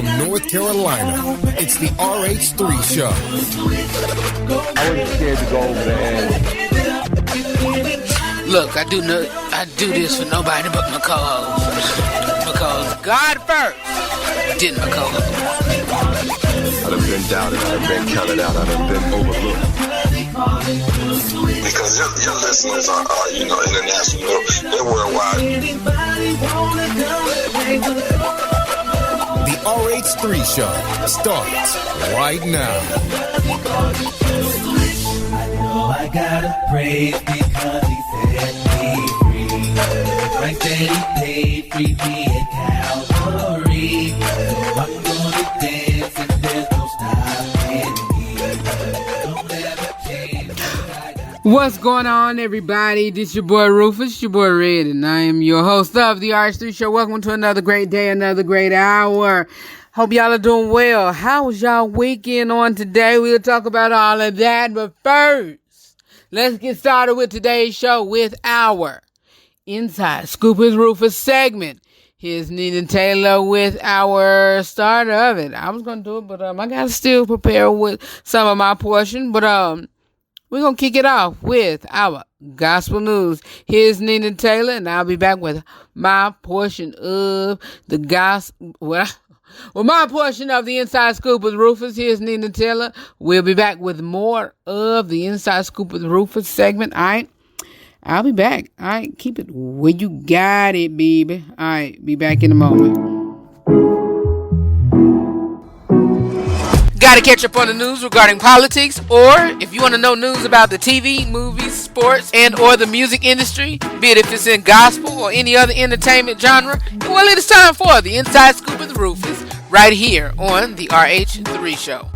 from North Carolina. It's the RH3 Show. I wasn't scared to go over the edge. Look, I do this for nobody but my co-host. Because God first, did my co-host. I done been doubted, I done been counted out, I done been overlooked. Because your listeners are international, they're worldwide. The RH3 Show starts right now. I know I gotta praise because he set me free. Right that he paid free me at Calvary. So I'm gonna dance and there's no stopping me. Don't ever change. What's going on, everybody? This your boy Rufus, your boy Red, and I am your host of the RH3 Show. Welcome to another great day, another great hour. Hope y'all are doing well. How was y'all weekend on today? We'll talk about all of that, but first, let's get started with today's show with our Inside Scoop with Rufus segment. Here's Nina Taylor with our start of it. I was going to do it, but I got to still prepare with some of my portion, but we're going to kick it off with our gospel news. Here's Nina Taylor, and I'll be back with my portion of the gospel. Well, my portion of the Inside Scoop with Rufus. Here's Nina Taylor. We'll be back with more of the Inside Scoop with Rufus segment. All right. I'll be back. All right. Keep it where you got it, baby. All right. Be back in a moment. Got to catch up on the news regarding politics, or if you want to know news about the TV, movies, sports, and or the music industry, be it if it's in gospel or any other entertainment genre, well, it is time for the Inside Scoop with Rufus, right here on the RH3 Show.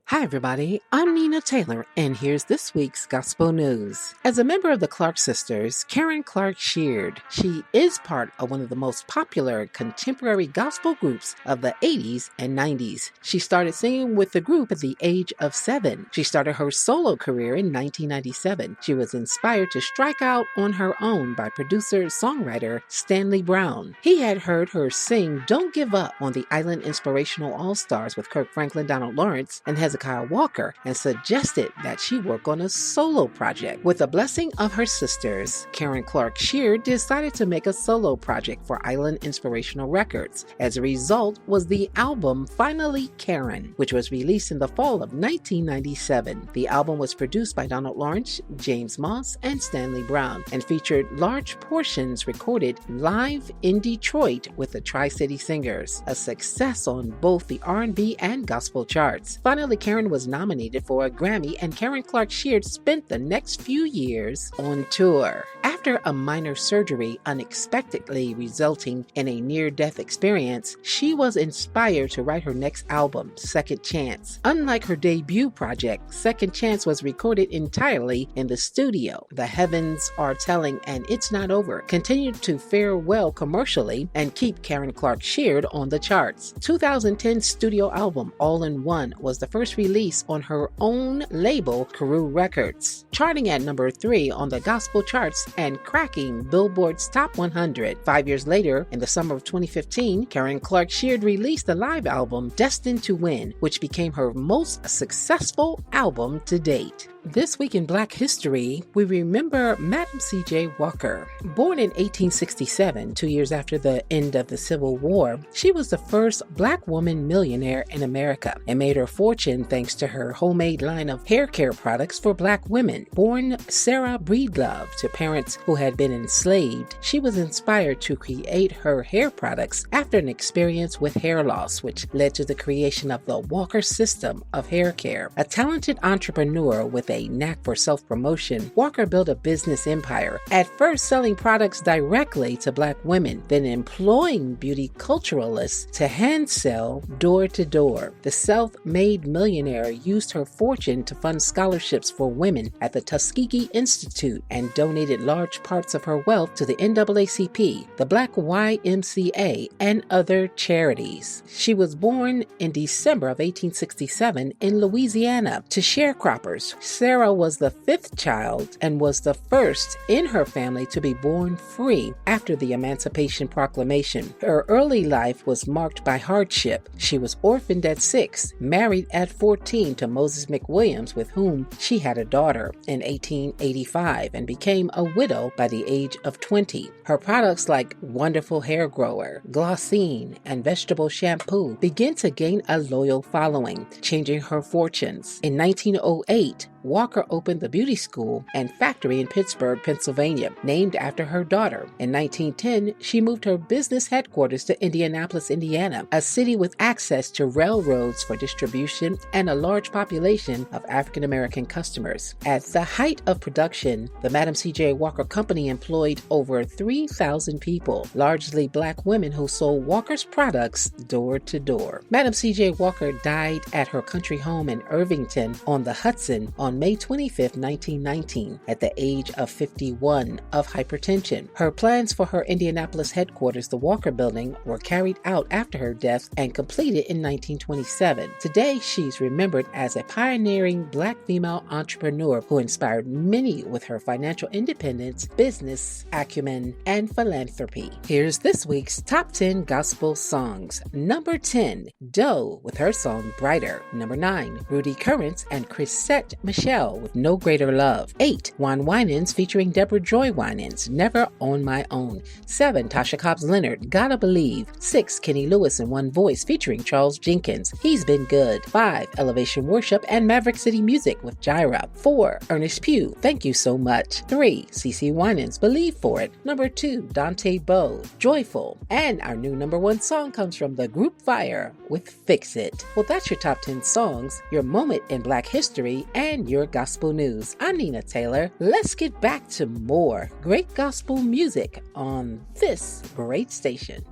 Hi everybody, I'm Nina Taylor, and here's this week's Gospel News. As a member of the Clark Sisters, Karen Clark Sheard, she is part of one of the most popular contemporary gospel groups of the 80s and 90s. She started singing with the group at the age of 7. She started her solo career in 1997. She was inspired to strike out on her own by producer-songwriter Stanley Brown. He had heard her sing Don't Give Up on the Island Inspirational All-Stars with Kirk Franklin, Donald Lawrence, and Hezekiah Walker, and suggested that she work on a solo project. With the blessing of her sisters, Karen Clark Sheard decided to make a solo project for Island Inspirational Records. As a result was the album Finally Karen, which was released in the fall of 1997. The album was produced by Donald Lawrence, James Moss, and Stanley Brown, and featured large portions recorded live in Detroit with the Tri-City Singers, a success on both the R&B and gospel charts. Finally Karen was nominated for a Grammy, and Karen Clark Sheard spent the next few years on tour. After a minor surgery unexpectedly resulting in a near-death experience, she was inspired to write her next album, Second Chance. Unlike her debut project, Second Chance was recorded entirely in the studio. The Heavens Are Telling and It's Not Over continued to fare well commercially and keep Karen Clark Sheard on the charts. 2010 studio album All in One was the first release on her own label, Carew Records, charting at number 3 on the gospel charts and cracking Billboard's Top 100. 5 years later, in the summer of 2015, Karen Clark Sheard released the live album Destined to Win, which became her most successful album to date. This week in Black History, we remember Madam C.J. Walker. Born in 1867, 2 years after the end of the Civil War, she was the first Black woman millionaire in America and made her fortune thanks to her homemade line of hair care products for Black women. Born Sarah Breedlove to parents who had been enslaved, she was inspired to create her hair products after an experience with hair loss, which led to the creation of the Walker system of hair care. A talented entrepreneur with a knack for self-promotion, Walker built a business empire, at first selling products directly to Black women, then employing beauty culturalists to hand sell door to door. The self-made millionaire used her fortune to fund scholarships for women at the Tuskegee Institute and donated large parts of her wealth to the NAACP, the Black YMCA, and other charities. She was born in December of 1867 in Louisiana to sharecroppers. Sarah was the fifth child and was the first in her family to be born free after the Emancipation Proclamation. Her early life was marked by hardship. She was orphaned at 6, married at 14 to Moses McWilliams, with whom she had a daughter in 1885, and became a widow by the age of 20. Her products like Wonderful Hair Grower, Glossine, and vegetable shampoo began to gain a loyal following, changing her fortunes. In 1908, Walker opened the beauty school and factory in Pittsburgh, Pennsylvania, named after her daughter. In 1910, she moved her business headquarters to Indianapolis, Indiana, a city with access to railroads for distribution and a large population of African American customers. At the height of production, the Madam C.J. Walker Company employed over 3,000 people, largely black women who sold Walker's products door to door. Madam C.J. Walker died at her country home in Irvington on the Hudson on May 25, 1919, at the age of 51 of hypertension. Her plans for her Indianapolis headquarters, the Walker Building, were carried out after her death and completed in 1927. Today, she's remembered as a pioneering black female entrepreneur who inspired many with her financial independence, business acumen, and philanthropy. Here's this week's Top 10 Gospel Songs. Number 10, Doe with her song Brighter. Number 9, Rudy Currents and Chrisette Michelle with No Greater Love. 8, Juan Winans featuring Deborah Joy Winans, Never on My Own. 7, Tasha Cobbs Leonard, Gotta Believe. 6, Kenny Lewis in One Voice featuring Charles Jenkins, He's Been Good. 5, Elevation Worship and Maverick City Music with Gyra. 4, Ernest Pugh, Thank You So Much. 3, CeCe Winans, Believe For It. Number 2, Dante Bowe, Joyful. And our new number 1 song comes from the group Fire with Fix It. Well, that's your top 10 songs, your moment in Black history, and your gospel news. I'm Nina Taylor. Let's get back to more great gospel music on this great station.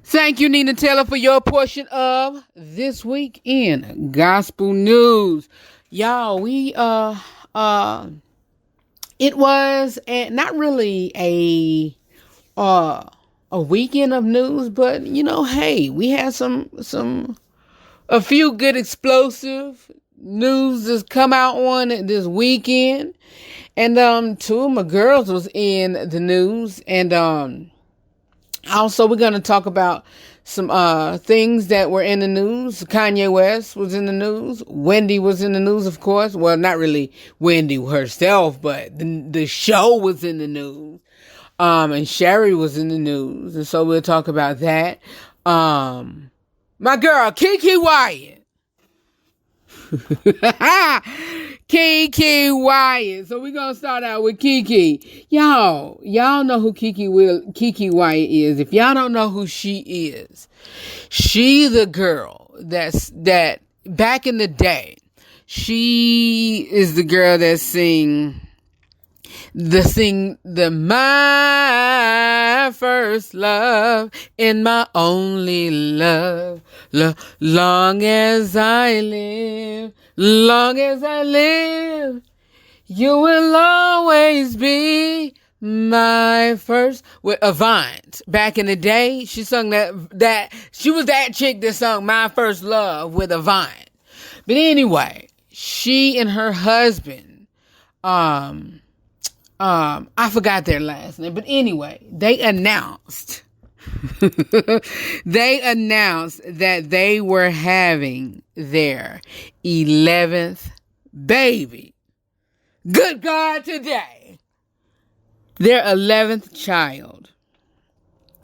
Thank you, Nina Taylor, for your portion of This Week in Gospel News. Y'all, it was not really a weekend of news, but hey, we had a few good explosive news that's come out on this weekend, and 2 of my girls was in the news, and also we're gonna talk about some things that were in the news. Kanye West was in the news. Wendy was in the news, of course. Well, not really Wendy herself, but the show was in the news. And Sherry was in the news. And so we'll talk about that. My girl, Kiki Wyatt. Kiki Wyatt. So we're going to start out with Kiki. Y'all know who Kiki Wyatt is. If y'all don't know who she is, she the girl that back in the day, she is the girl that sing my first love and my only love, long as I live, you will always be my first. With Avant, back in the day, she sung that she was that chick that sung My First Love with Avant. But anyway, she and her husband, I forgot their last name, but anyway, they announced that they were having their 11th baby. Good God, today. Their 11th child.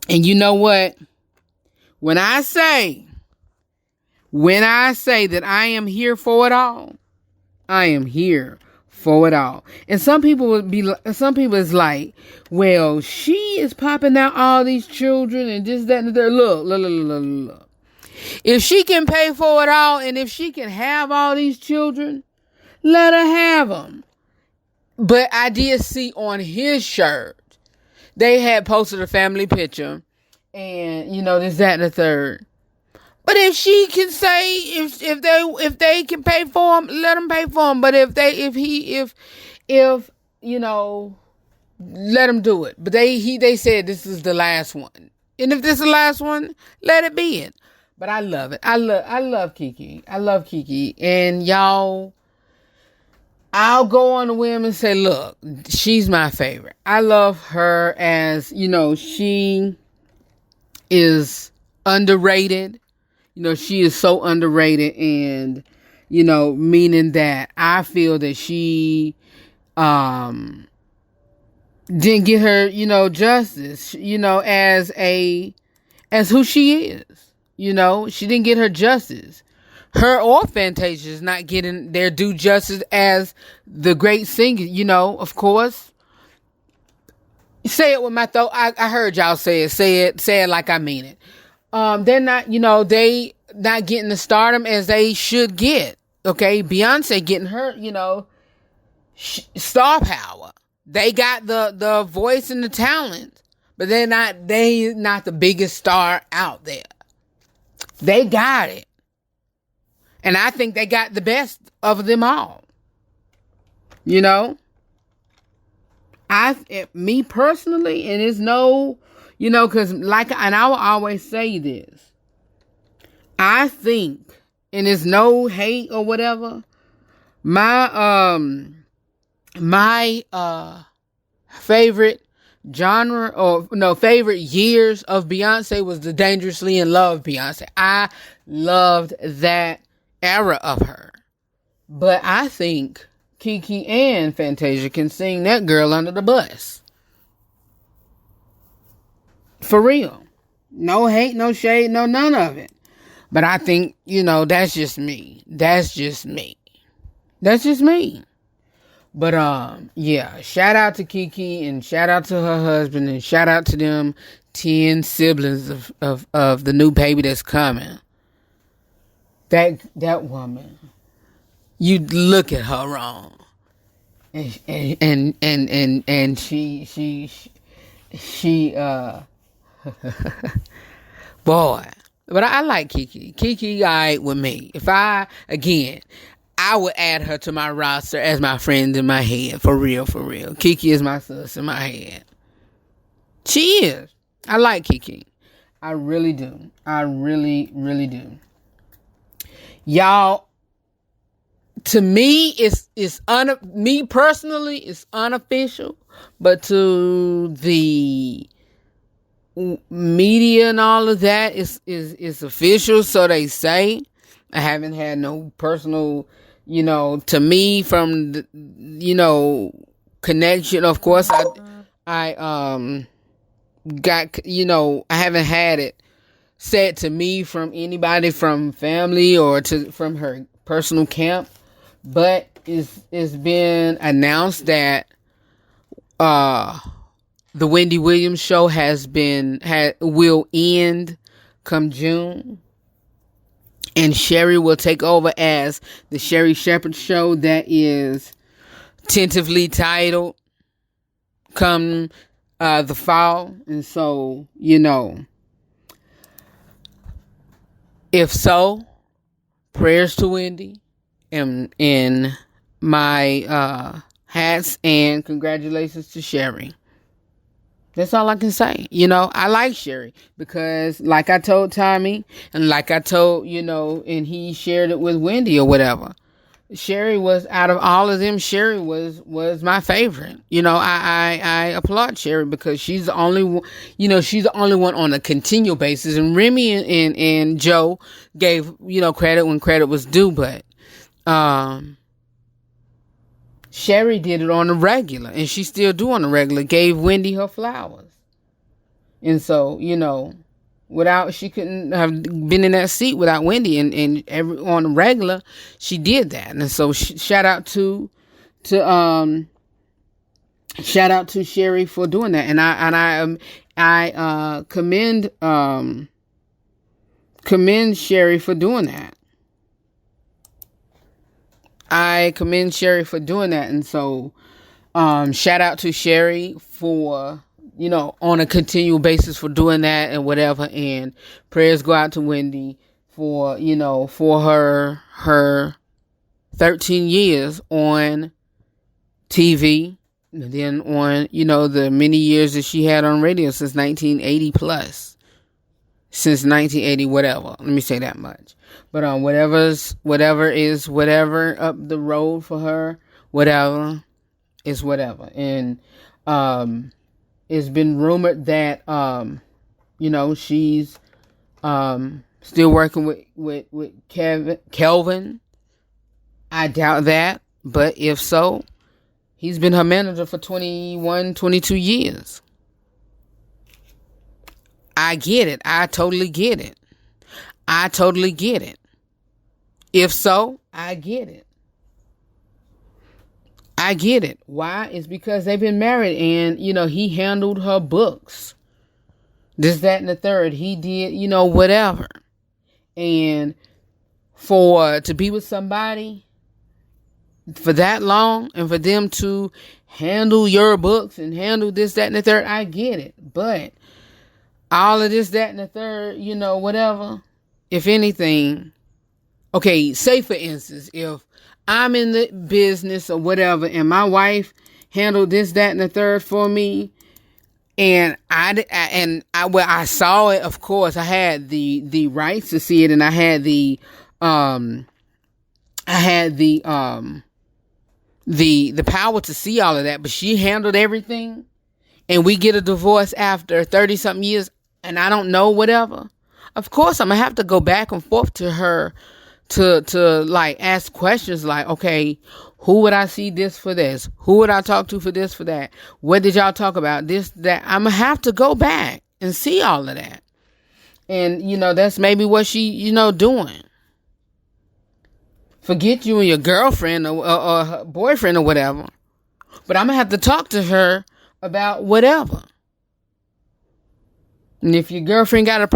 And you know what? When I say that I am here for it all, I am here for it all. And some people is like, well, she is popping out all these children and this, that, and the third. Look. If she can pay for it all and if she can have all these children, let her have them. But I did see on his shirt, they had posted a family picture and, this, that, and the third. But if she can say, if they can pay for him, let them pay for him. But let them do it. But they said this is the last one. And if this is the last one, let it be it. But I love it. I love Kiki. I love Kiki. And y'all, I'll go on a whim and say, look, she's my favorite. I love her as, she is underrated. She is so underrated, and, meaning that I feel that she didn't get her, justice, as who she is. She didn't get her justice. Her or Fantasia is not getting their due justice as the great singer, of course. Say it with my throat. I heard y'all say it. Say it like I mean it. They're not, they not getting the stardom as they should get. Okay. Beyonce getting her, star power. They got the voice and the talent, but they not the biggest star out there. They got it. And I think they got the best of them all. Me personally, and it's no, cause and I will always say this. I think, and it's no hate or whatever, my favorite genre or favorite years of Beyonce was the Dangerously in Love Beyonce. I loved that era of her. But I think Kiki and Fantasia can sing that girl under the bus. For real. No hate, no shade, no none of it. But I think, that's just me. That's just me. But, yeah, shout out to Kiki and shout out to her husband and shout out to them 10 siblings of the new baby that's coming. That woman, you look at her wrong. And she boy. But I like Kiki. Kiki, all right with me. If I would add her to my roster as my friend in my head. For real. Kiki is my sis in my head. She is. I like Kiki. I really do. I really, really do. Y'all, to me, me personally, it's unofficial. But to the media and all of that, is official, so they say. I haven't had no personal, to me from the, connection. Of course, I got, I haven't had it said to me from anybody from family or from her personal camp, but it's been announced that the Wendy Williams show will end come June. And Sherry will take over as the Sherry Shepherd Show, that is tentatively titled come the fall. And so, if so, prayers to Wendy and in my hats, and congratulations to Sherry. That's all I can say. I like Sherry because like I told Tommy and like I told, and he shared it with Wendy or whatever. Sherry was, out of all of them, Sherry was my favorite. I applaud Sherry because she's the only one, she's the only one on a continual basis. And Remy and Joe gave, credit when credit was due, but, Sherry did it on a regular, and she still do on a regular, gave Wendy her flowers. And so, she couldn't have been in that seat without Wendy, and on a regular, she did that. And so shout out to Sherry for doing that. And I commend Sherry for doing that. I commend Sherry for doing that. And so, shout out to Sherry for, on a continual basis for doing that and whatever. And prayers go out to Wendy for, for her 13 years on TV. And then on, the many years that she had on radio since 1980 plus. since 1980, whatever. Let me say that much. But whatever is whatever up the road for her, whatever is whatever. And it's been rumored that she's still working with Kelvin. I doubt that, but if so, he's been her manager for 21, 22 years. I get it. I totally get it. If so, I get it. Why? It's because they've been married and, he handled her books. This, that, and the third. He did, whatever. And to be with somebody for that long and for them to handle your books and handle this, that, and the third, I get it. But all of this, that, and the third, whatever, if anything, okay, say for instance, if I'm in the business or whatever and my wife handled this, that, and the third for me, and I saw it, of course, I had the rights to see it, and I had the power to see all of that, but she handled everything, and we get a divorce after 30 something years, and I don't know whatever. Of course, I'm gonna have to go back and forth to her to like ask questions like, okay, who would I see this for this? Who would I talk to for this, for that? What did y'all talk about? This, that. I'm gonna have to go back and see all of that. And, that's maybe what she, doing. Forget you and your girlfriend or her boyfriend or whatever. But I'm gonna have to talk to her about whatever. And if your boyfriend got a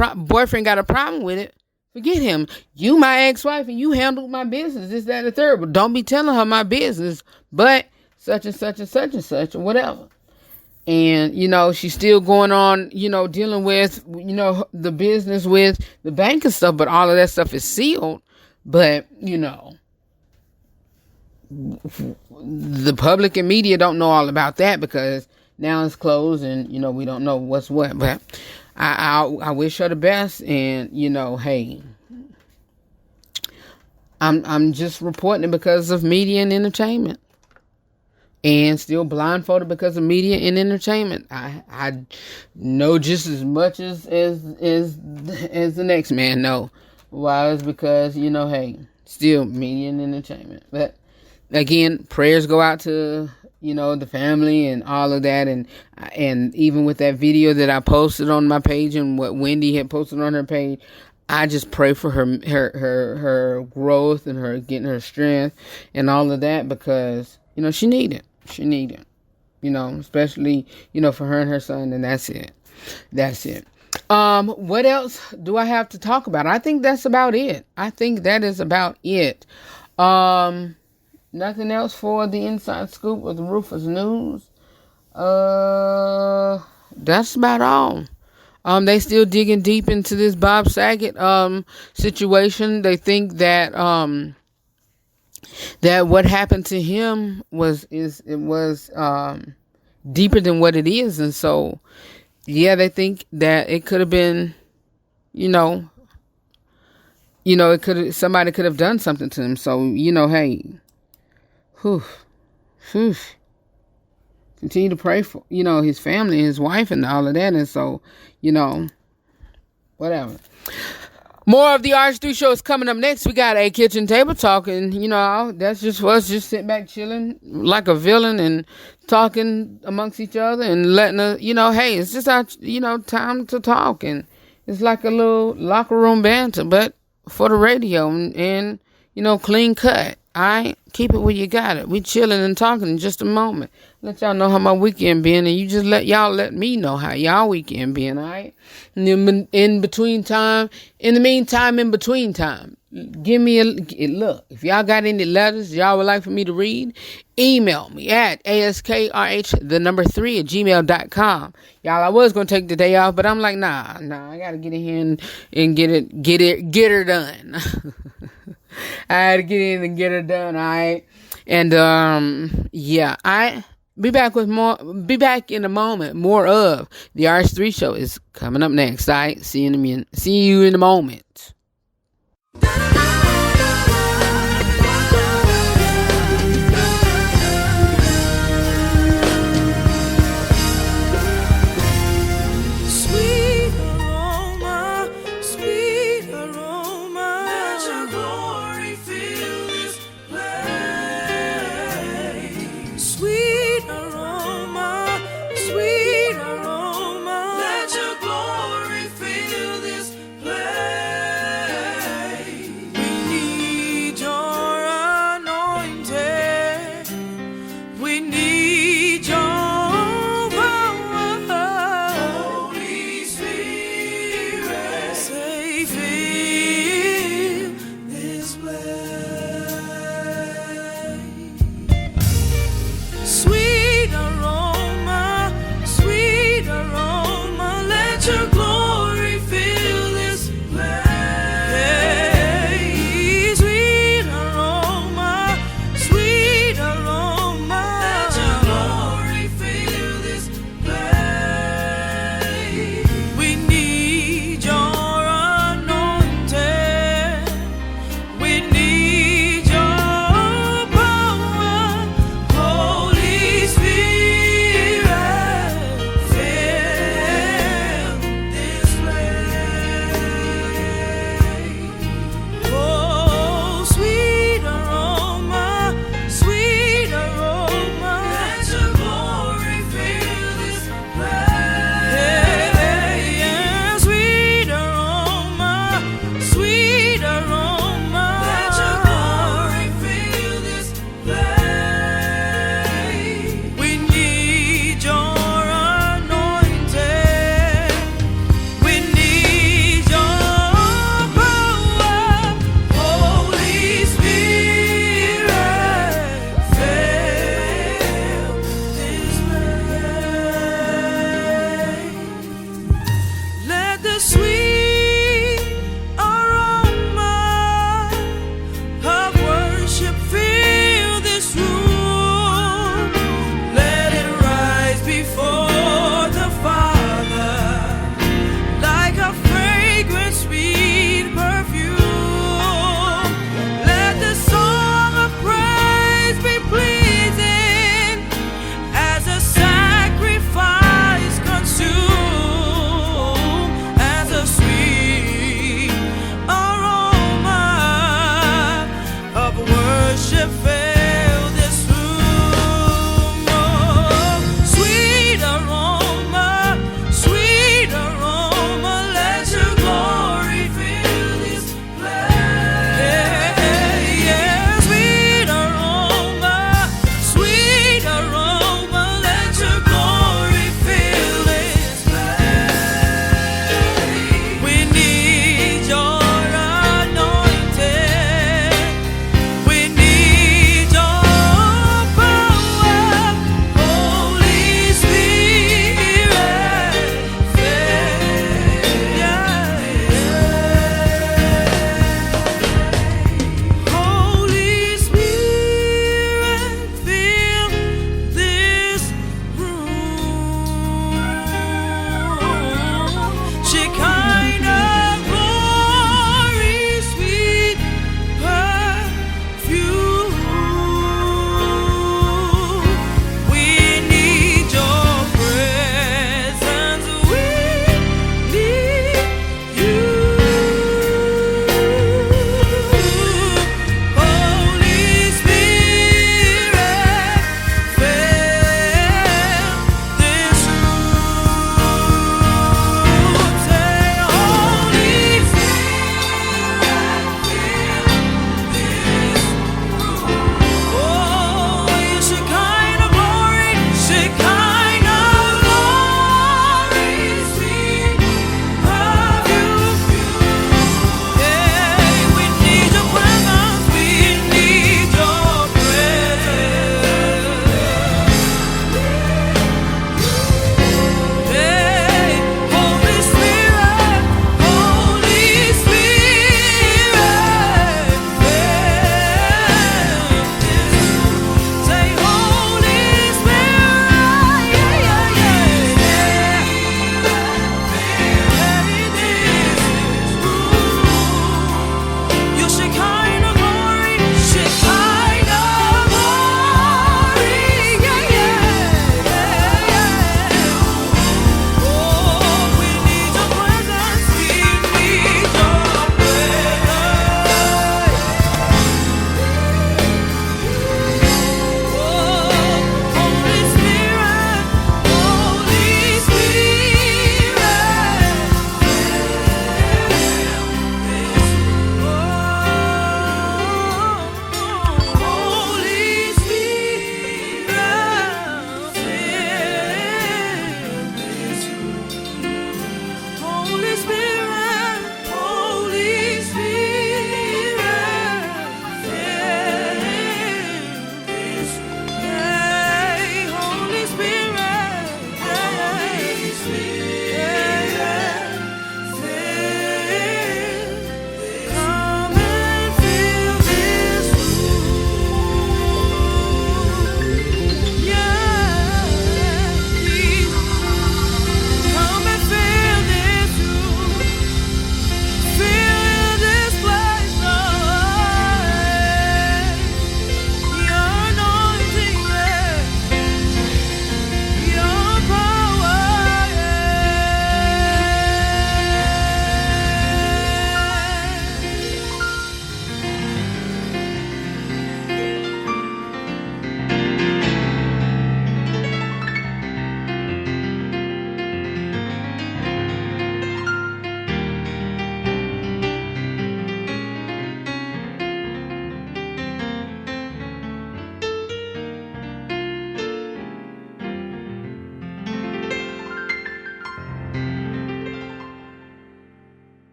problem with it, forget him. You my ex-wife and you handled my business, this, that, and the third. But don't be telling her my business, but such and such and such and such or whatever. And, she's still going on, dealing with, the business with the bank and stuff. But all of that stuff is sealed. But, the public and media don't know all about that because now it's closed and, we don't know what's what. But I wish her the best, and hey, I'm just reporting it because of media and entertainment, and still blindfolded because of media and entertainment. I know just as much as the next man know. Why? It's because hey, still media and entertainment. But again, prayers go out to the family and all of that, and even with that video that I posted on my page and what Wendy had posted on her page, I just pray for her growth and her getting her strength and all of that, because she need it, especially for her and her son. And that's it. What else do I have to talk about? I think that's about it. Nothing else for the inside scoop of the Rufus news. That's about all. They still digging deep into this Bob Saget situation. They think that that what happened to him was deeper than what it is, and so they think that it could have been, somebody could have done something to him. So hey. Continue to pray for, his family and his wife and all of that. And so, whatever. More of the RH3 show is coming up next. We got a kitchen table talking, that's just us just sitting back chilling like a villain and talking amongst each other and letting hey, it's just our, time to talk. And it's like a little locker room banter, but for the radio and clean cut. Alright, keep it where you got it. We chilling and talking in just a moment. Let y'all know how my weekend been, and you just let me know how y'all weekend been, alright? And in between time, give me a look. If y'all got any letters y'all would like for me to read, email me at askrh3@gmail.com. Y'all, I was gonna take the day off, but I'm like, nah, I gotta get in here and get her done. I had to get in and get her done, alright? And Be back with more. Be back in a moment. More of the RH3 show is coming up next. All right. See you in a moment.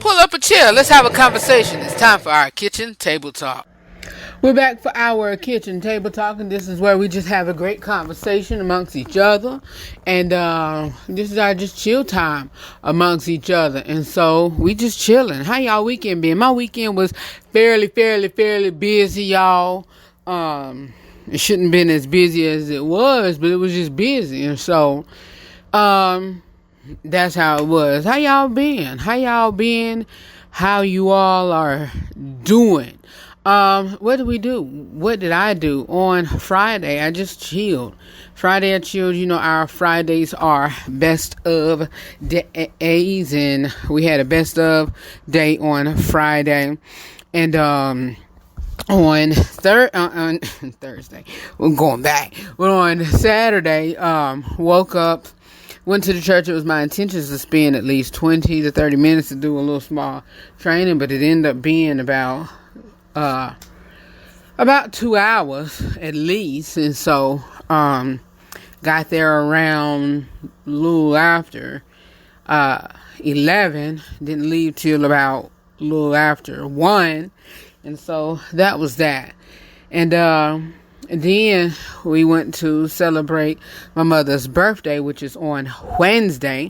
pull up a chair. Let's have a conversation. It's time for our kitchen table talk. We're back for our kitchen table talk, and this is where we just have a great conversation amongst each other. And this is our just chill time amongst each other. And so we just chilling. How y'all weekend been? My weekend was fairly busy, y'all. It shouldn't have been as busy as it was, but it was just busy. And so that's how it was. How y'all been? How you all are doing? What did we do? What did I do on Friday? I just chilled. Friday I chilled. You know, our Fridays are best of days, and we had a best of day on Friday, and on Thursday, we're going back. But on Saturday, woke up, went to the church. It was my intentions to spend at least 20 to 30 minutes to do a little small training, but it ended up being about 2 hours at least. And so got there around a little after 11, didn't leave till about a little after 1, and so that was that. And then we went to celebrate my mother's birthday, which is on Wednesday,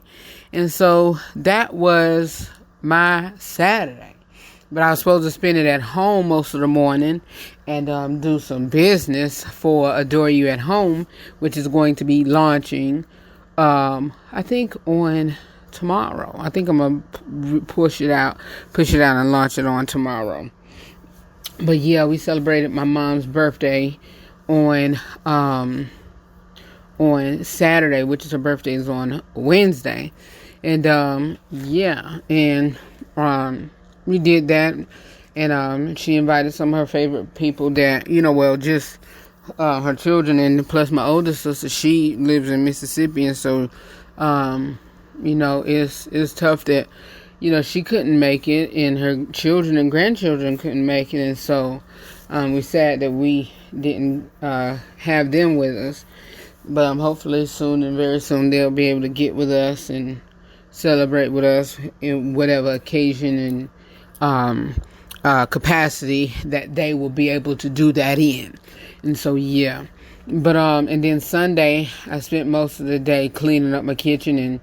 and so that was my Saturday. But I was supposed to spend it at home most of the morning and do some business for Adore You at Home, which is going to be launching, I think on tomorrow. I think I'm going to push it out and launch it on tomorrow. But yeah, we celebrated my mom's birthday on Saturday, which is her birthday is on Wednesday. And we did that, and she invited some of her favorite people that, just her children, and plus my older sister, she lives in Mississippi, and so, it's tough that, she couldn't make it, and her children and grandchildren couldn't make it, and so we're sad that we didn't have them with us, but hopefully soon and very soon they'll be able to get with us and celebrate with us in whatever occasion and capacity that they will be able to do that in. And so yeah, but and then Sunday I spent most of the day cleaning up my kitchen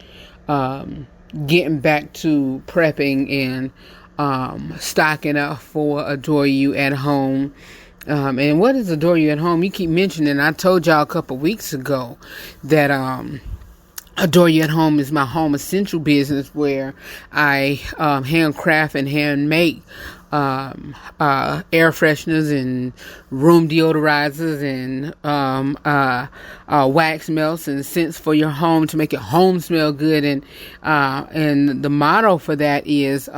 and getting back to prepping and stocking up for Adore You at Home. And what is Adore You at Home? You keep mentioning, I told y'all a couple weeks ago that Adore You at Home is my home essential business where I handcraft and hand make air fresheners and room deodorizers and wax melts and scents for your home to make your home smell good. And the motto for that is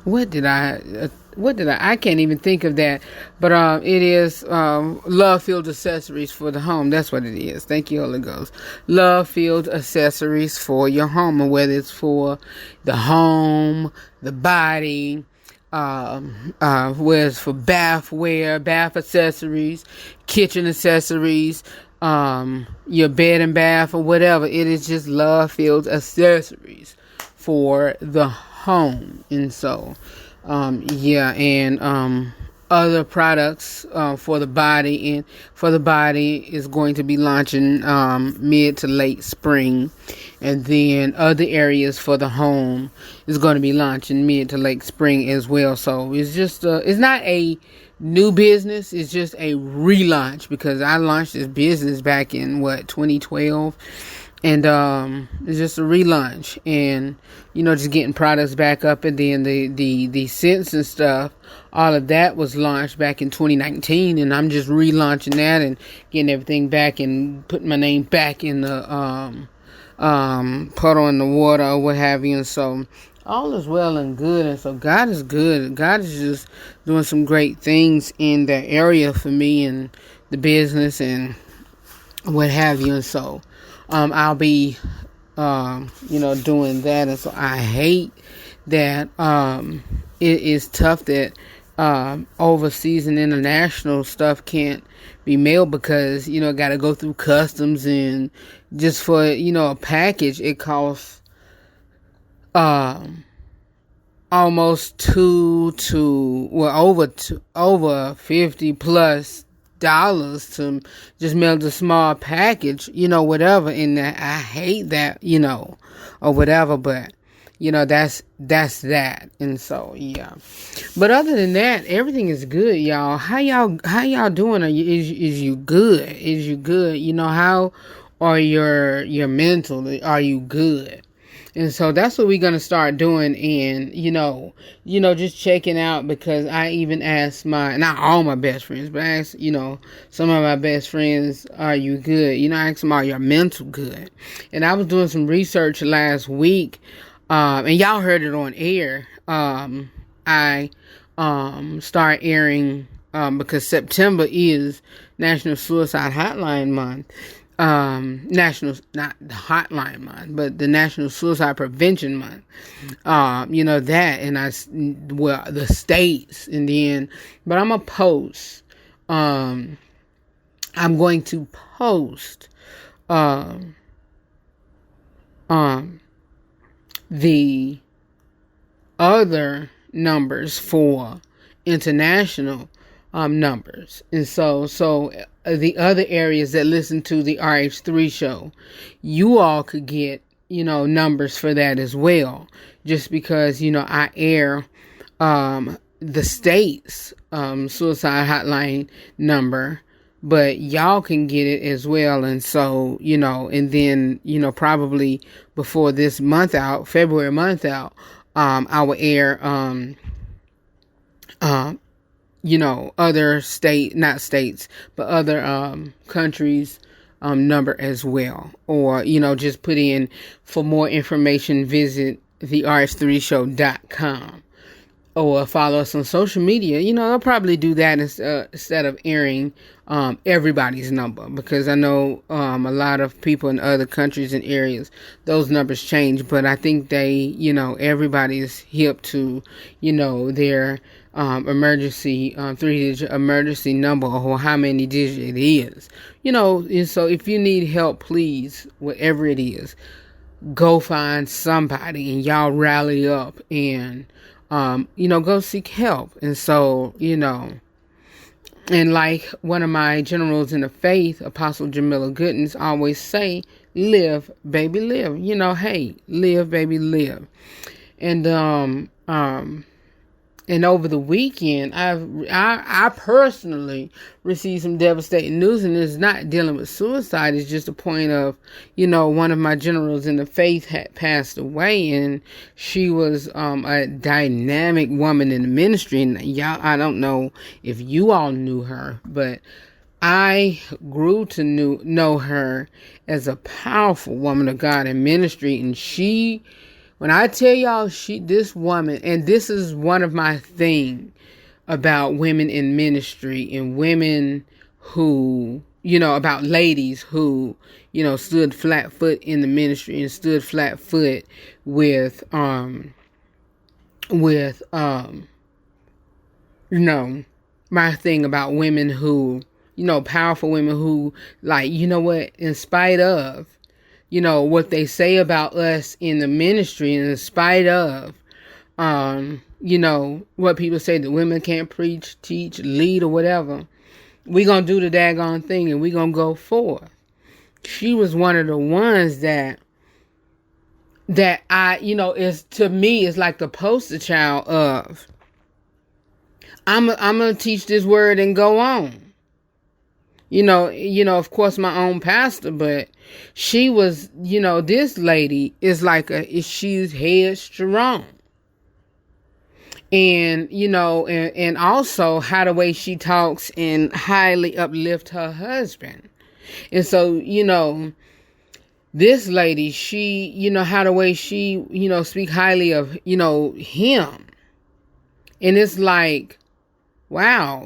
what did I can't even think of that, but it is love-filled accessories for the home. That's what it is. Thank you, Holy Ghost. Love-filled accessories for your home, and whether it's for the home, the body, whether it's for bathware, bath accessories, kitchen accessories, your bed and bath, or whatever. It is just love-filled accessories for the home. And so other products for the body, and for the body is going to be launching mid to late spring, and then other areas for the home is going to be launching mid to late spring as well. So it's just it's not a new business, it's just a relaunch, because I launched this business back in 2012. And it's just a relaunch, and just getting products back up, and then the scents and stuff, all of that was launched back in 2019, and I'm just relaunching that and getting everything back and putting my name back in the puddle in the water or what have you. And so all is well and good, and so God is good. God is just doing some great things in that area for me and the business and what have you. And so I'll be, doing that. And so I hate that it is tough that overseas and international stuff can't be mailed, because, got to go through customs, and just for, a package, it costs um, almost over $50+ to just mail a small package, whatever. And I hate that, or whatever, but that's that. And so, yeah. But other than that, everything is good, y'all. How y'all doing? Is you good? Is you good? How are your mental? Are you good? And so that's what we're going to start doing. And, just checking out, because I even asked not all my best friends, but I asked, some of my best friends, are you good? I asked them, are your mental good? And I was doing some research last week, and y'all heard it on air. I start airing, because September is National Suicide Hotline Month. National, not the hotline month, but the National Suicide Prevention Month. That, and the states, and then, but I'm going to post, the other numbers for international numbers. And so the other areas that listen to the RH3 show, you all could get, numbers for that as well. Just because, I air the state's suicide hotline number, but y'all can get it as well. And so, and then, probably before this month out, February month out, I will air, other not states, but other countries' number as well. Or, just put in, for more information, visit therh3show.com. Or follow us on social media. I'll probably do that instead of airing everybody's number, because I know a lot of people in other countries and areas, those numbers change. But I think they, everybody's hip to, their emergency 3-digit emergency number, or how many digits it is. And so if you need help, please, whatever it is, go find somebody and y'all rally up and go seek help. And so, and like one of my generals in the faith, Apostle Jamila Goodens, always say, live, baby, live. Hey, live, baby, live. And over the weekend, I personally received some devastating news, and it's not dealing with suicide. It's just a point of, one of my generals in the faith had passed away, and she was a dynamic woman in the ministry. And y'all, I don't know if you all knew her, but I grew to know her as a powerful woman of God in ministry. And when I tell y'all, this woman, and this is one of my thing about women in ministry, and women who, about ladies who, stood flat foot in the ministry and stood flat foot with my thing about women who, powerful women who, like, in spite of, what they say about us in the ministry, and in spite of, what people say that women can't preach, teach, lead, or whatever, we gonna do the daggone thing, and we gonna go forth. She was one of the ones that I, is, to me, is like the poster child of, I'm gonna teach this word and go on. Of course, my own pastor, but she was, this lady is like she's headstrong. And, and also how the way she talks and highly uplift her husband. And so, this lady, she, how the way she, speak highly of, him. And it's like, wow,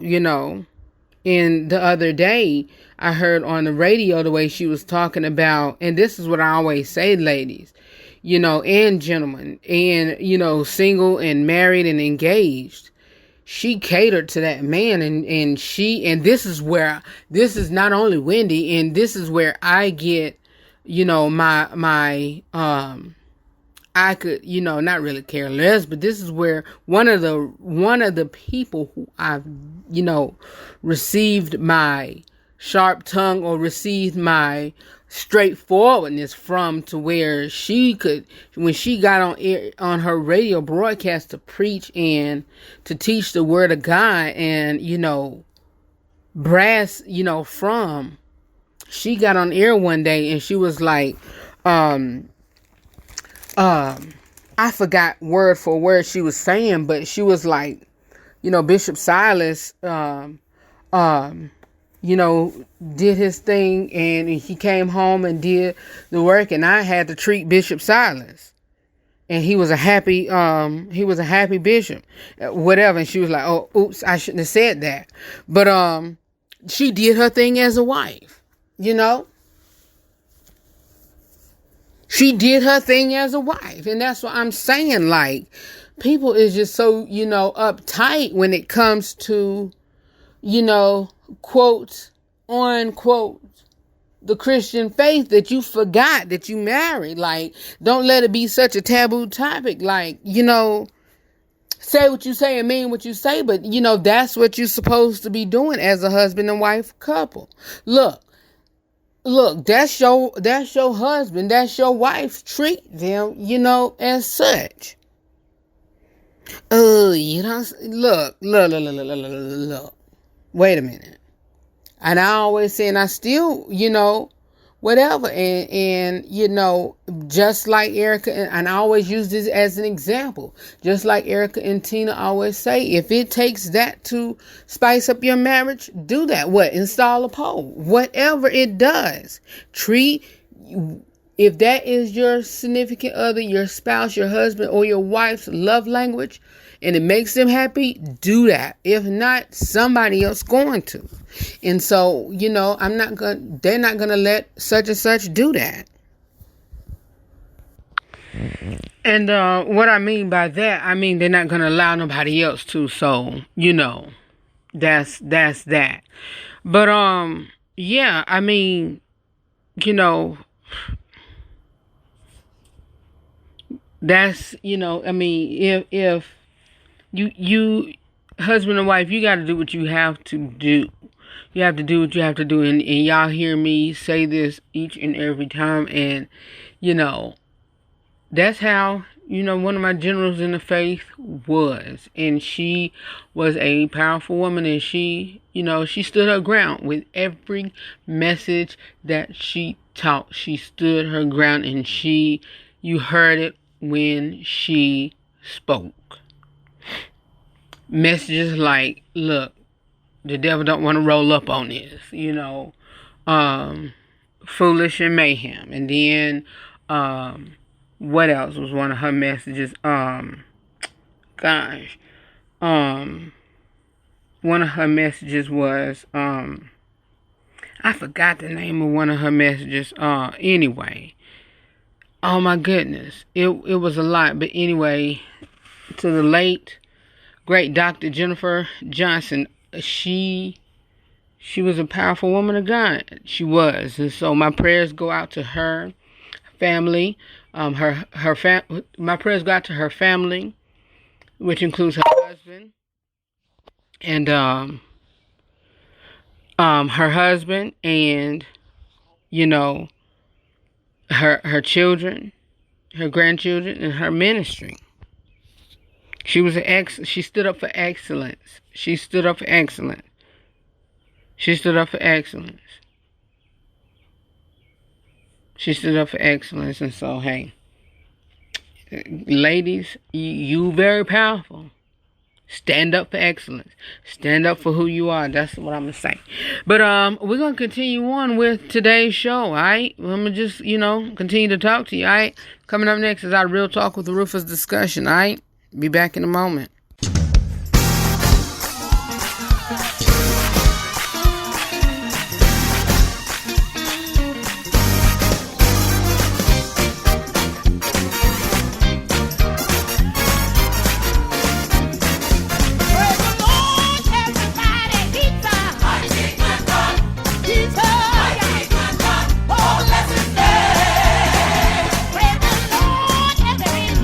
And the other day, I heard on the radio the way she was talking about, and this is what I always say, ladies, and gentlemen, and, single and married and engaged. She catered to that man, and this is not only Wendy, and this is where I get, I could, not really care less, but this is where one of the people who I've, received my sharp tongue or received my straightforwardness from, to where she could, when she got on her radio broadcast to preach and to teach the word of God and, brass, from, she got on air one day and she was like, I forgot word for word she was saying, but she was like, Bishop Silas, did his thing and he came home and did the work, and I had to treat Bishop Silas. And he was a happy bishop, whatever. And she was like, oh, oops, I shouldn't have said that. But, she did her thing as a wife, She did her thing as a wife. And that's what I'm saying. Like, people is just so, uptight when it comes to, quote, unquote, the Christian faith, that you forgot that you married. Like, don't let it be such a taboo topic. Like, say what you say and mean what you say, but that's what you're supposed to be doing as a husband and wife couple. Look, that's your husband, that's your wife. Treat them, as such. Look. Wait a minute. And I always say, and I still, whatever. And just like Erica, and I always use this as an example, just like Erica and Tina always say, if it takes that to spice up your marriage, do that. What? Install a pole. Whatever it does. If that is your significant other, your spouse, your husband, or your wife's love language, and it makes them happy, do that. If not, somebody else going to. And so, they're not going to let such and such do that. And what I mean by that, I mean they're not going to allow nobody else to. So, that's that. But, yeah, I mean, that's, if you husband and wife, you got to do what you have to do. You have to do what you have to do. And y'all hear me say this each and every time. And, that's how, one of my generals in the faith was. And she was a powerful woman. And she, she stood her ground with every message that she taught. She stood her ground, and you heard it when she spoke. Messages like, look, the devil don't want to roll up on this, foolish and mayhem. And then, what else was one of her messages? One of her messages was, I forgot the name of one of her messages. Anyway, oh my goodness, it was a lot. But anyway, to the late great Dr. Jennifer Johnson, she was a powerful woman of God. She was. And so my prayers go out to her family. My prayers go out to her family, which includes her husband and her husband and her children, her grandchildren, and her ministry. She was she stood up for excellence. She stood up for excellence. She stood up for excellence. She stood up for excellence. And so, hey, ladies, you very powerful. Stand up for excellence. Stand up for who you are. That's what I'm going to say. But we're going to continue on with today's show, all right? I'm going to just, continue to talk to you, all right? Coming up next is our Real Talk with the Rufus discussion, all right? Be back in a moment. Everybody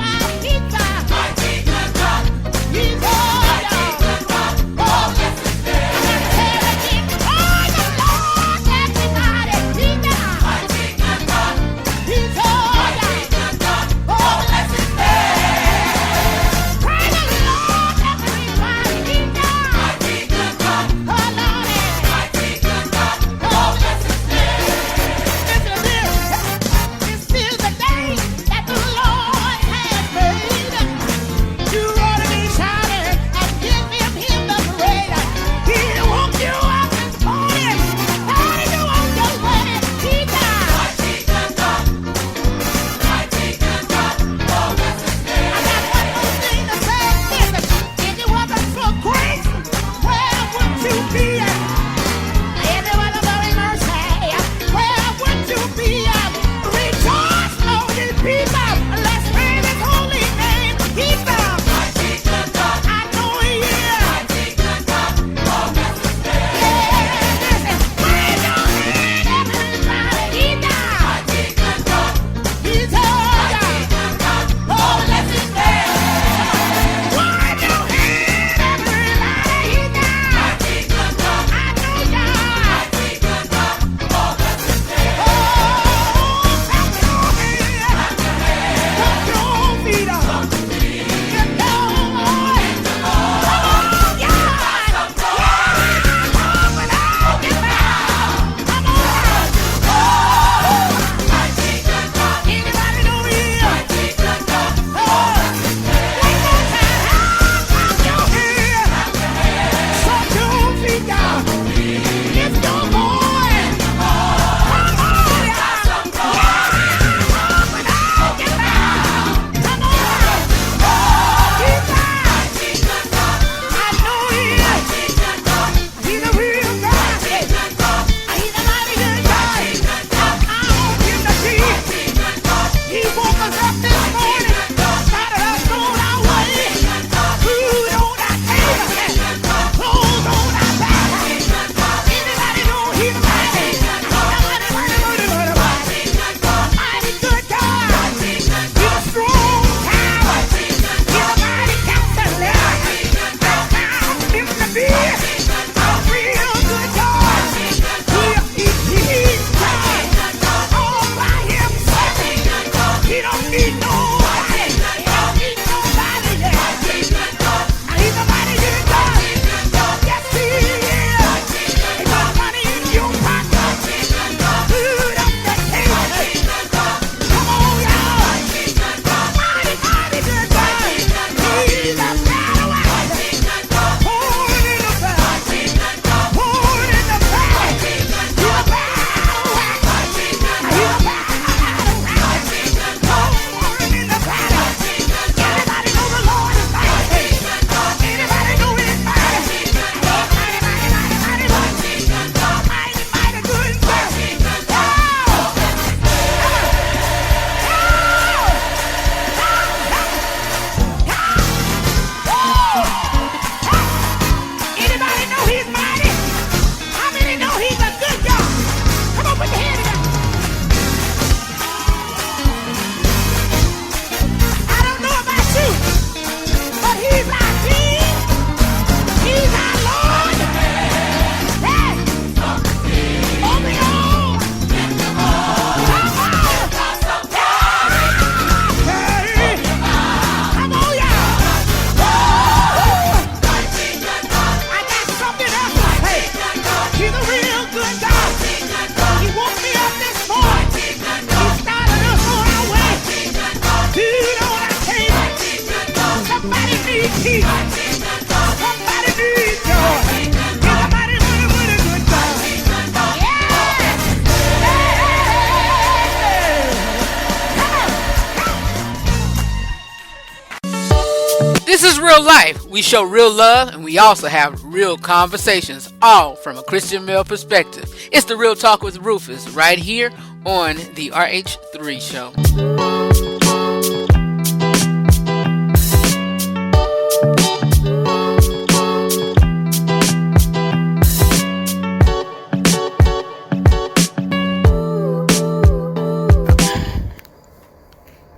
This is real life. We show real love and we also have real conversations, all from a Christian male perspective. It's the Real Talk with Rufus right here on the RH3 Show.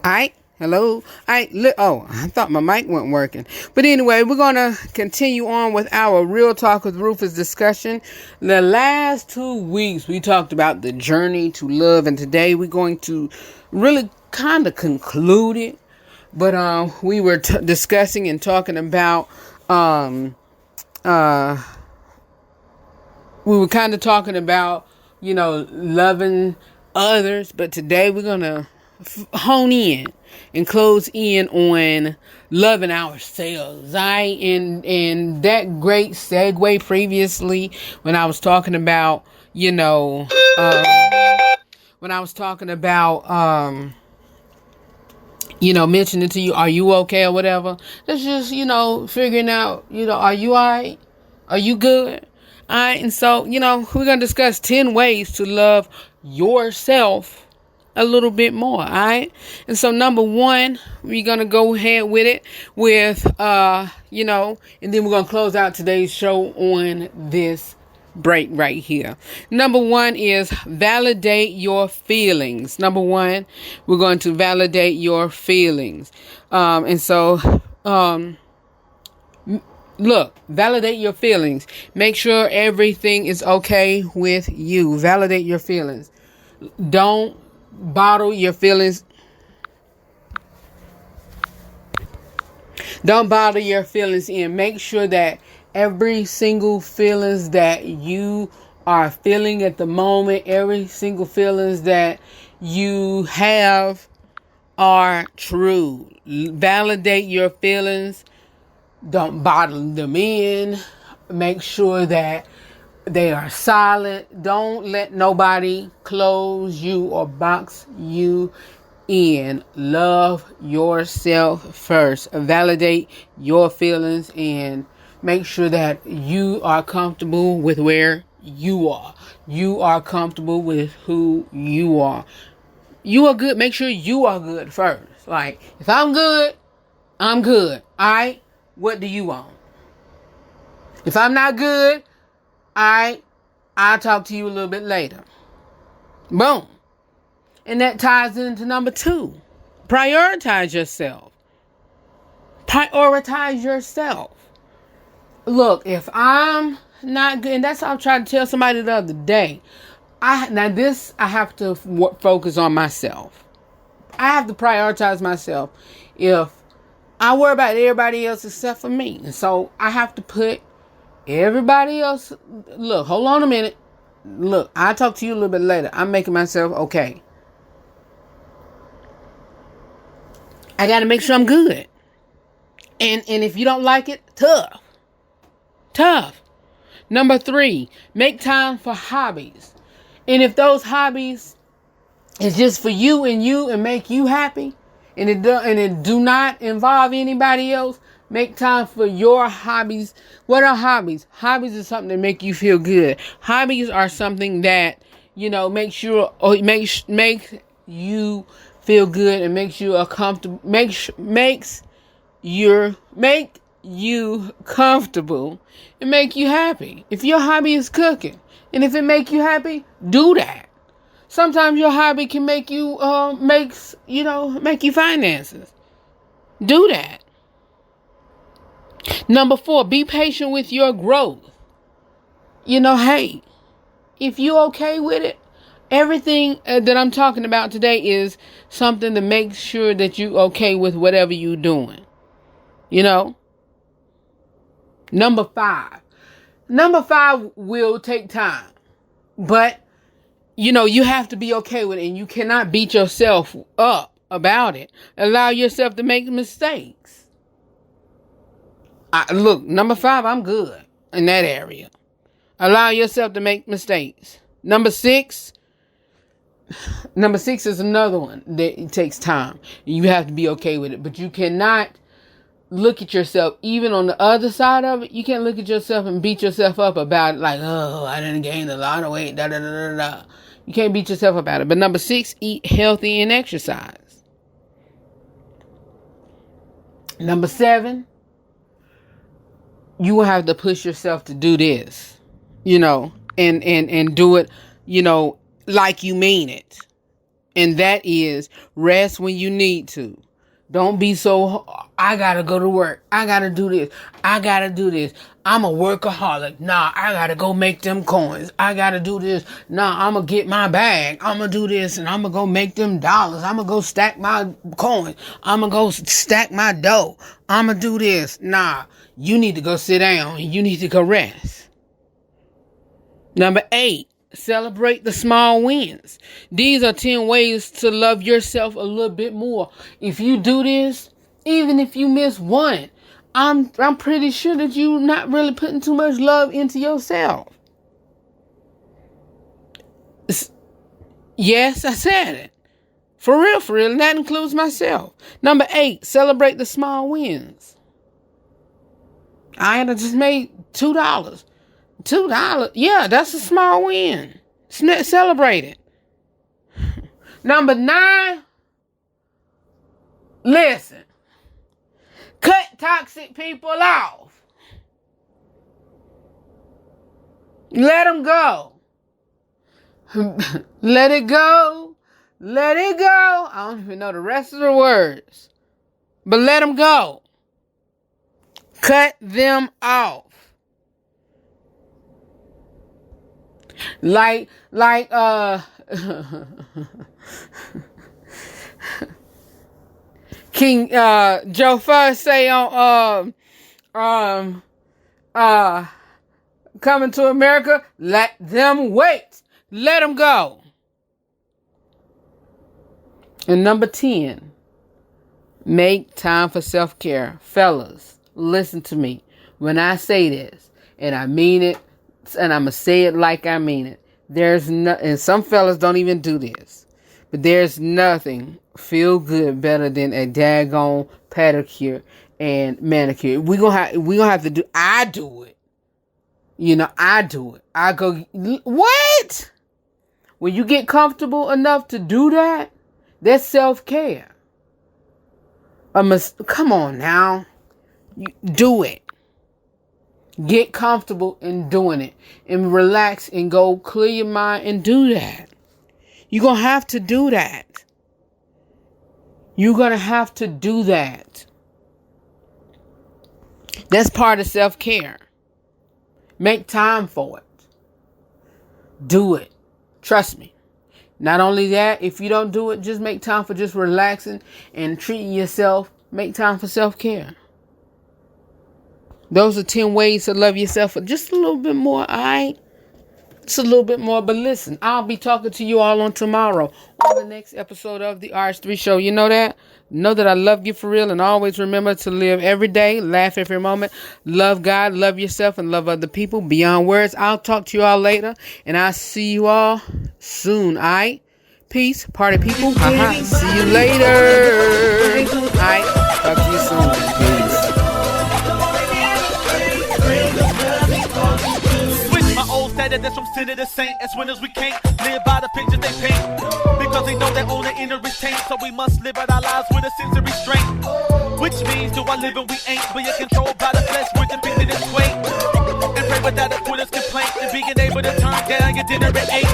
Alright, hello. I thought my mic wasn't working. But anyway, we're going to continue on with our Real Talk with Rufus discussion. The last 2 weeks, we talked about the journey to love. And today, we're going to really kind of conclude it. But we were discussing and talking about... we were kind of talking about, loving others. But today, we're going to hone in and close in on loving ourselves. And that great segue previously when I was talking about, mentioning to you, are you okay or whatever? That's just, figuring out, are you alright? Are you good? Alright, and so, we're going to discuss 10 ways to love yourself a little bit more, all right? And so number 1, we're going to go ahead with it with, and then we're going to close out today's show on this break right here. Number 1 is validate your feelings. Number 1, we're going to validate your feelings. Look, validate your feelings. Make sure everything is okay with you. Validate your feelings. Don't bottle your feelings. Don't bottle your feelings in. Make sure that every single feelings that you are feeling at the moment, every single feelings that you have are true. Validate your feelings. Don't bottle them in. Make sure that they are silent. Don't let nobody close you or box you in. Love yourself first. Validate your feelings and make sure that you are comfortable with where you are. You are comfortable with who you are. You are good. Make sure you are good first. Like, if I'm good, I'm good. Alright? What do you want? If I'm not good, I'll talk to you a little bit later. Boom. And that ties into number 2. Prioritize yourself. Prioritize yourself. Look, if I'm not good, and that's what I tried to tell somebody the other day. I have to focus on myself. I have to prioritize myself. If I worry about everybody else except for me. And so I have to put everybody else. Look, hold on a minute. Look, I'll talk to you a little bit later. I'm making myself okay. I got to make sure I'm good. And if you don't like it, tough. Number 3, make time for hobbies. And if those hobbies is just for you and make you happy, and it do not involve anybody else, make time for your hobbies. What are hobbies? Hobbies is something that make you feel good. Hobbies are something that, make you feel good and makes you comfortable. Makes you comfortable and make you happy. If your hobby is cooking, and if it make you happy, do that. Sometimes your hobby can make you make you finances. Do that. Number 4, be patient with your growth. Hey, if you okay with it, everything that I'm talking about today is something to make sure that you okay with whatever you're doing. Number 5. Number 5 will take time. But, you have to be okay with it. And you cannot beat yourself up about it. Allow yourself to make mistakes. Look, number 5, I'm good in that area. Allow yourself to make mistakes. Number 6 is another one that it takes time. You have to be okay with it. But you cannot look at yourself, even on the other side of it, you can't look at yourself and beat yourself up about it like, oh, I didn't gain a lot of weight, da da da da da. You can't beat yourself about it. But number 6, eat healthy and exercise. Number 7, you will have to push yourself to do this, and do it, like you mean it. And that is rest when you need to. Don't be so, I gotta go to work. I gotta do this. I gotta do this. I'm a workaholic. Nah, I gotta go make them coins. I gotta do this. Nah, I'm gonna get my bag. I'm gonna do this and I'm gonna go make them dollars. I'm gonna go stack my coins. I'm gonna go stack my dough. I'm gonna do this. Nah, you need to go sit down and you need to go rest. Number 8. Celebrate the small wins. These are 10 ways to love yourself a little bit more. If you do this, even if you miss one, I'm pretty sure that you're not really putting too much love into yourself. Yes, I said it. For real, and that includes myself. Number 8, celebrate the small wins. I had just made $2. $2, yeah, that's a small win. Celebrate it. Number 9, listen. Cut toxic people off. Let them go. Let it go. Let it go. I don't even know the rest of the words. But let them go. Cut them off. Like King Joe Fuss say on Coming to America, let them wait. Let them go. And number 10, make time for self-care. Fellas, listen to me. When I say this, and I mean it, and I'm going to say it like I mean it. And some fellas don't even do this, but there's nothing feel good better than a daggone pedicure and manicure. We're going to have to do, I do it. I do it. I go, what? When you get comfortable enough to do that, that's self-care. Come on now. Do it. Get comfortable in doing it and relax and go clear your mind and do that. You're going to have to do that. You're going to have to do that. That's part of self-care. Make time for it. Do it. Trust me. Not only that, if you don't do it, just make time for just relaxing and treating yourself. Make time for self-care. Those are 10 ways to love yourself just a little bit more, all right? Just a little bit more. But listen, I'll be talking to you all on tomorrow on the next episode of the RH3 Show. You know that? Know that I love you for real, and always remember to live every day, laugh every moment, love God, love yourself, and love other people beyond words. I'll talk to you all later, and I'll see you all soon, all right? Peace, party people. See you later. All right, talk to you soon. Peace. That's from sin to the saint. As winners we can't live by the pictures they paint, because they know that only inner is taint. So we must live out our lives with a sense of restraint. Which means do I live and we ain't, but you're controlled by the flesh, we're depicted as weight. And pray without a quitter's complaint, and being able to turn down your dinner at 8.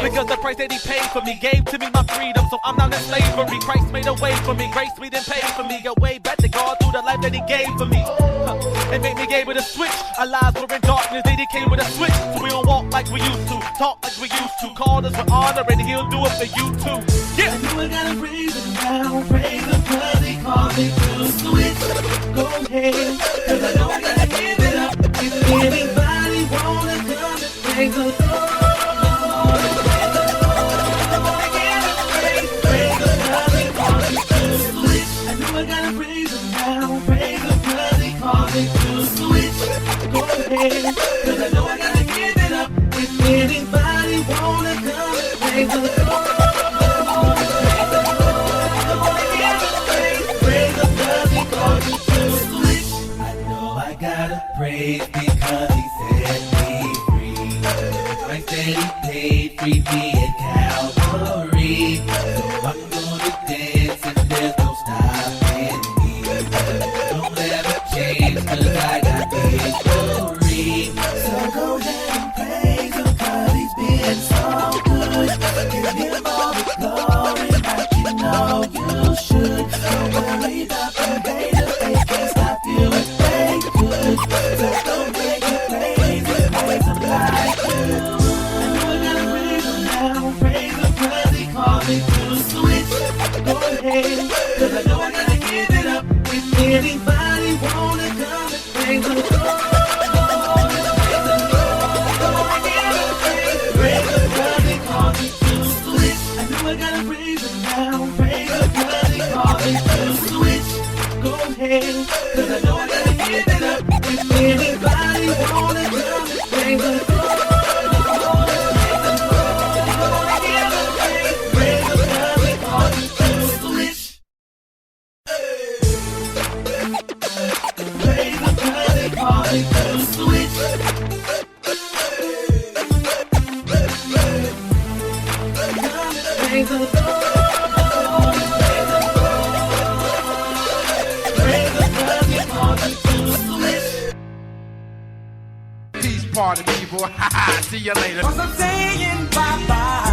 Because the price that he paid for me gave to me my freedom, so I'm not in slavery. Christ made a way for me, grace me then paid for me. A way back to God through the life that he gave for me. And made me able to switch. Our lives were in darkness, they came with a switch. So we don't walk like we used to, talk like we used to. Call us with honor and he'll do it for you too. Yeah. I know I gotta praise him now, praise him cause he called me to switch. Go ahead, cause I know I gotta give it up. If anybody wanna come and praise the Lord. I gotta praise him now, praise him cause he called me to switch. Go ahead, cause I know I gotta give it up. If anybody wanna come and praise the Lord. freed me at Calvary. So I'm gonna dance and there's no stopping me. Don't ever change 'cause I got victory. So go ahead and praise him 'cause he's been so good. Give him all the glory like you know you should. Don't worry about the haters, they can't stop you if they could. So don't break your praise and praise him like good. And we're gonna praise him now, praise him 'cause he called me to switch. Go ahead, 'cause I know I gotta give it up. If anybody wanna come and praise him, I gotta praise him now, praise him 'cause he called me to switch. Go ahead, 'cause I know I gotta give it up. If anybody wanna come and praise him, praise him 'cause he called me to switch. Praise him 'cause he called me to switch. Praise the Lord. Praise the Lord. He called me to switch. Peace party people. See you later. 'Cause I'm saying bye-bye.